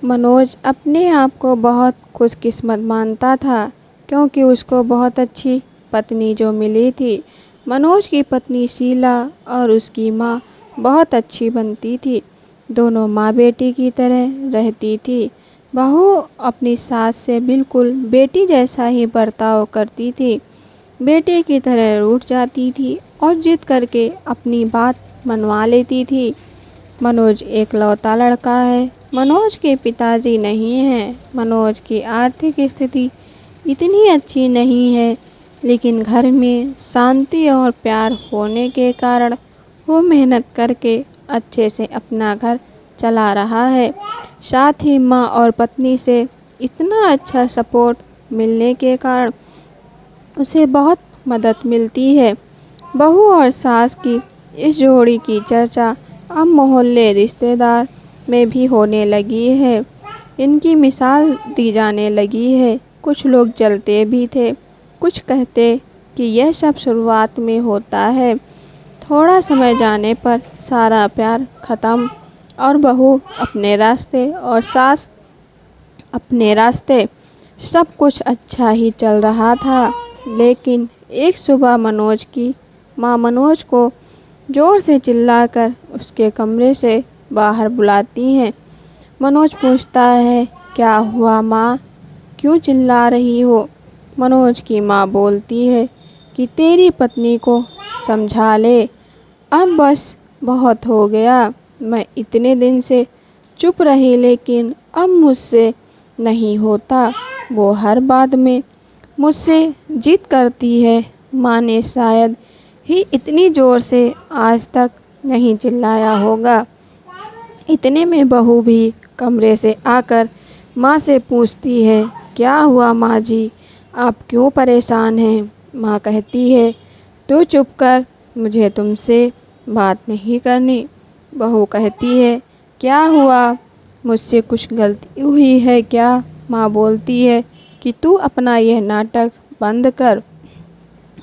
मनोज अपने आप को बहुत खुशकिस्मत मानता था क्योंकि उसको बहुत अच्छी पत्नी जो मिली थी। मनोज की पत्नी शीला और उसकी माँ बहुत अच्छी बनती थी। दोनों माँ बेटी की तरह रहती थी। बहू अपनी सास से बिल्कुल बेटी जैसा ही बर्ताव करती थी। बेटे की तरह रूठ जाती थी और जिद करके अपनी बात मनवा लेती थी। मनोज एकलौता लड़का है। मनोज के पिताजी नहीं हैं। मनोज की आर्थिक स्थिति इतनी अच्छी नहीं है, लेकिन घर में शांति और प्यार होने के कारण वो मेहनत करके अच्छे से अपना घर चला रहा है। साथ ही माँ और पत्नी से इतना अच्छा सपोर्ट मिलने के कारण उसे बहुत मदद मिलती है। बहू और सास की इस जोड़ी की चर्चा अब मोहल्ले रिश्तेदार में भी होने लगी है। इनकी मिसाल दी जाने लगी है। कुछ लोग जलते भी थे, कुछ कहते कि यह सब शुरुआत में होता है, थोड़ा समय जाने पर सारा प्यार ख़त्म और बहू अपने रास्ते और सास अपने रास्ते। सब कुछ अच्छा ही चल रहा था, लेकिन एक सुबह मनोज की माँ मनोज को ज़ोर से चिल्लाकर उसके कमरे से बाहर बुलाती हैं। मनोज पूछता है, क्या हुआ माँ, क्यों चिल्ला रही हो? मनोज की माँ बोलती है कि तेरी पत्नी को समझा ले, अब बस बहुत हो गया। मैं इतने दिन से चुप रही, लेकिन अब मुझसे नहीं होता। वो हर बात में मुझसे जिद करती है। माँ ने शायद ही इतनी ज़ोर से आज तक नहीं चिल्लाया होगा। इतने में बहू भी कमरे से आकर माँ से पूछती है, क्या हुआ माँ जी, आप क्यों परेशान हैं? माँ कहती है, तू चुप कर, मुझे तुमसे बात नहीं करनी। बहू कहती है, क्या हुआ, मुझसे कुछ गलती हुई है क्या? माँ बोलती है कि तू अपना यह नाटक बंद कर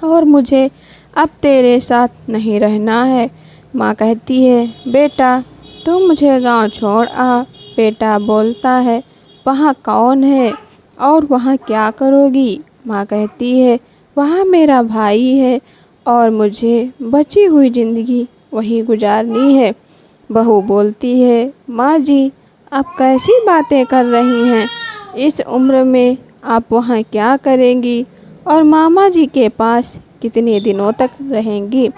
और मुझे अब तेरे साथ नहीं रहना है। माँ कहती है, बेटा तू मुझे गांव छोड़ आ। बेटा बोलता है, वहाँ कौन है और वहाँ क्या करोगी? माँ कहती है, वहाँ मेरा भाई है और मुझे बची हुई ज़िंदगी वहीं गुजारनी है। बहू बोलती है, माँ जी आप कैसी बातें कर रही हैं? इस उम्र में आप वहाँ क्या करेंगी और मामा जी के पास कितने दिनों तक रहेंगी?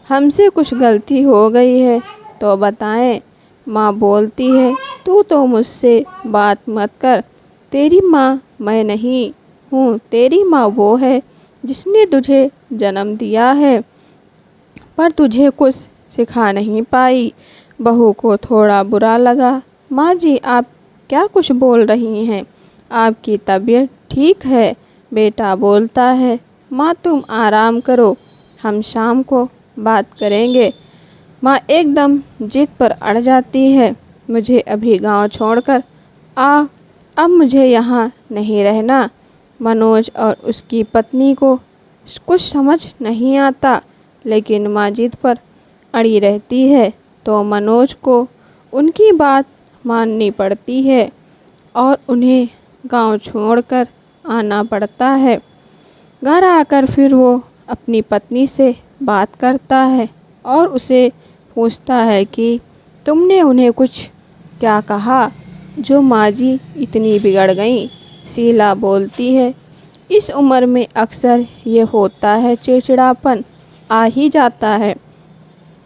हमसे कुछ गलती हो गई है तो बताएं। माँ बोलती है, तू तो मुझसे बात मत कर। तेरी माँ मैं नहीं हूँ, तेरी माँ वो है जिसने तुझे जन्म दिया है, पर तुझे कुछ सिखा नहीं पाई। बहू को थोड़ा बुरा लगा। माँ जी आप क्या कुछ बोल रही हैं? आपकी तबीयत ठीक है? बेटा बोलता है, माँ तुम आराम करो, हम शाम को बात करेंगे। माँ एकदम जिद पर अड़ जाती है, मुझे अभी गांव छोड़कर आ, अब मुझे यहाँ नहीं रहना। मनोज और उसकी पत्नी को कुछ समझ नहीं आता, लेकिन माँ जिद पर अड़ी रहती है तो मनोज को उनकी बात माननी पड़ती है और उन्हें गांव छोड़कर आना पड़ता है। घर आकर फिर वो अपनी पत्नी से बात करता है और उसे पूछता है कि तुमने उन्हें कुछ क्या कहा जो माँ जी इतनी बिगड़ गईं? शीला बोलती है, इस उम्र में अक्सर ये होता है, चिड़चिड़ापन आ ही जाता है।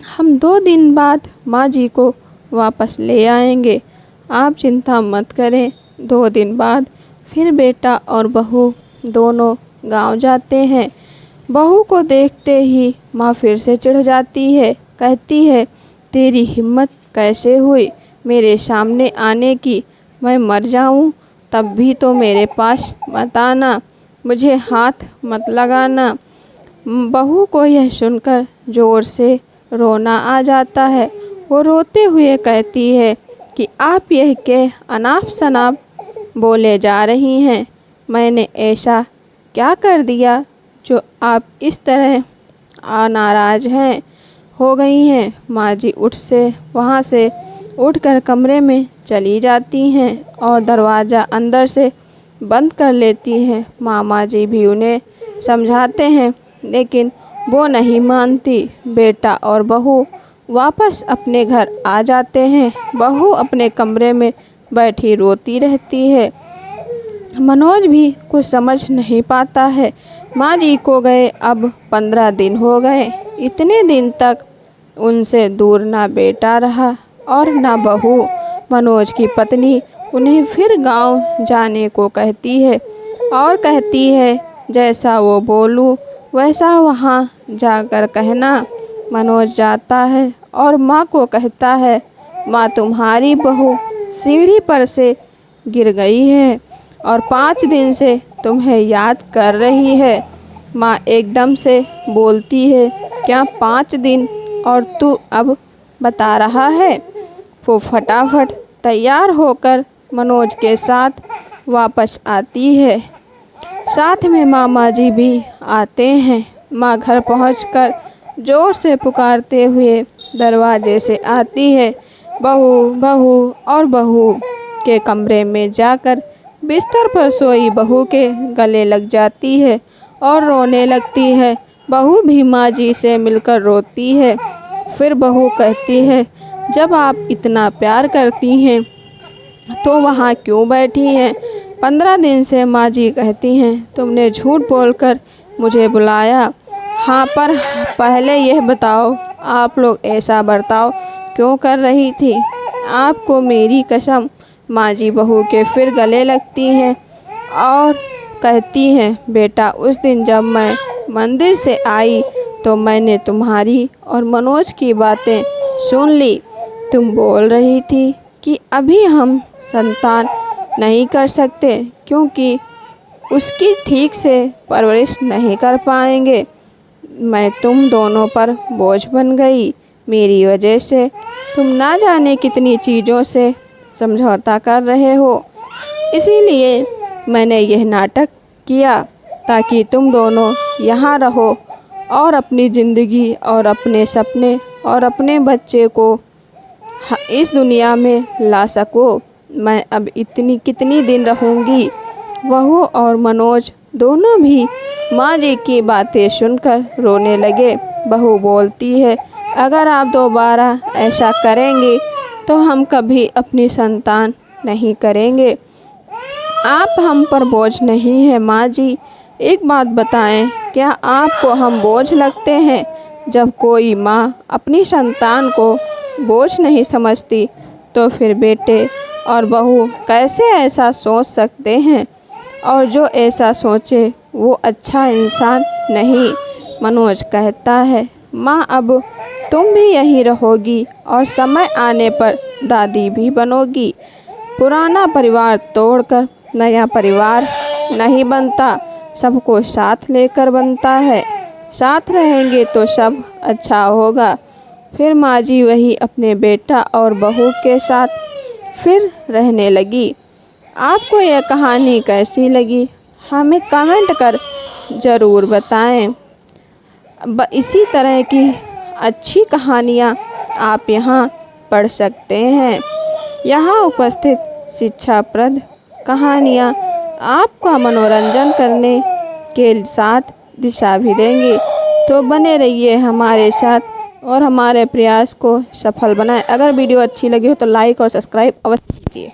हम 2 दिन बाद माँ जी को वापस ले आएंगे, आप चिंता मत करें। 2 दिन बाद फिर बेटा और बहू दोनों गांव जाते हैं। बहू को देखते ही माँ फिर से चिढ़ जाती है, कहती है, तेरी हिम्मत कैसे हुई मेरे सामने आने की? मैं मर जाऊं तब भी तो मेरे पास मत आना, मुझे हाथ मत लगाना। बहू को यह सुनकर ज़ोर से रोना आ जाता है। वो रोते हुए कहती है कि आप यह के अनाप शनाप बोले जा रही हैं। मैंने ऐसा क्या कर दिया जो आप इस तरह नाराज़ हैं हो गई हैं? माँ जी उठ से वहाँ से उठकर कमरे में चली जाती हैं और दरवाज़ा अंदर से बंद कर लेती हैं। मामा जी भी उन्हें समझाते हैं लेकिन वो नहीं मानती। बेटा और बहू वापस अपने घर आ जाते हैं। बहू अपने कमरे में बैठी रोती रहती है। मनोज भी कुछ समझ नहीं पाता है। माँ जी को गए अब 15 दिन हो गए। इतने दिन तक उनसे दूर ना बेटा रहा और ना बहू। मनोज की पत्नी उन्हें फिर गांव जाने को कहती है और कहती है जैसा वो बोलूं वैसा वहाँ जाकर कहना। मनोज जाता है और माँ को कहता है, माँ तुम्हारी बहू सीढ़ी पर से गिर गई है और 5 दिन से तुम्हें याद कर रही है। माँ एकदम से बोलती है, क्या 5 दिन और तू अब बता रहा है? वो फटाफट तैयार होकर मनोज के साथ वापस आती है। साथ में मामा जी भी आते हैं। माँ घर पहुंचकर ज़ोर से पुकारते हुए दरवाजे से आती है। बहू बहू और बहू के कमरे में जाकर बिस्तर पर सोई बहू के गले लग जाती है और रोने लगती है। बहू भी माँ जी से मिलकर रोती है। फिर बहू कहती है, जब आप इतना प्यार करती हैं तो वहाँ क्यों बैठी हैं? 15 दिन से माँ जी कहती हैं तुमने झूठ बोलकर मुझे बुलाया। हाँ, पर पहले यह बताओ आप लोग ऐसा बर्ताव क्यों कर रही थी? आपको मेरी कसम। माँ जी बहू के फिर गले लगती हैं और कहती हैं, बेटा उस दिन जब मैं मंदिर से आई तो मैंने तुम्हारी और मनोज की बातें सुन ली। तुम बोल रही थी कि अभी हम संतान नहीं कर सकते क्योंकि उसकी ठीक से परवरिश नहीं कर पाएंगे। मैं तुम दोनों पर बोझ बन गई। मेरी वजह से तुम ना जाने कितनी चीज़ों से समझौता कर रहे हो। इसीलिए मैंने यह नाटक किया ताकि तुम दोनों यहाँ रहो और अपनी ज़िंदगी और अपने सपने और अपने बच्चे को इस दुनिया में ला सको। मैं अब इतनी कितनी दिन रहूँगी? बहू और मनोज दोनों भी माँ जी की बातें सुनकर रोने लगे। बहू बोलती है, अगर आप दोबारा ऐसा करेंगे तो हम कभी अपनी संतान नहीं करेंगे। आप हम पर बोझ नहीं है माँ जी। एक बात बताएं, क्या आपको हम बोझ लगते हैं? जब कोई माँ अपनी संतान को बोझ नहीं समझती तो फिर बेटे और बहू कैसे ऐसा सोच सकते हैं? और जो ऐसा सोचे वो अच्छा इंसान नहीं। मनोज कहता है, माँ अब तुम भी यहीं रहोगी और समय आने पर दादी भी बनोगी। पुराना परिवार तोड़कर नया परिवार नहीं बनता, सबको साथ लेकर बनता है। साथ रहेंगे तो सब अच्छा होगा। फिर माँ जी वही अपने बेटा और बहू के साथ फिर रहने लगी। आपको यह कहानी कैसी लगी हमें कमेंट कर ज़रूर बताएं। इसी तरह की अच्छी कहानियाँ आप यहाँ पढ़ सकते हैं। यहाँ उपस्थित शिक्षाप्रद कहानियाँ आपका मनोरंजन करने के साथ दिशा भी देंगी। तो बने रहिए हमारे साथ और हमारे प्रयास को सफल बनाएं। अगर वीडियो अच्छी लगी हो तो लाइक और सब्सक्राइब अवश्य कीजिए।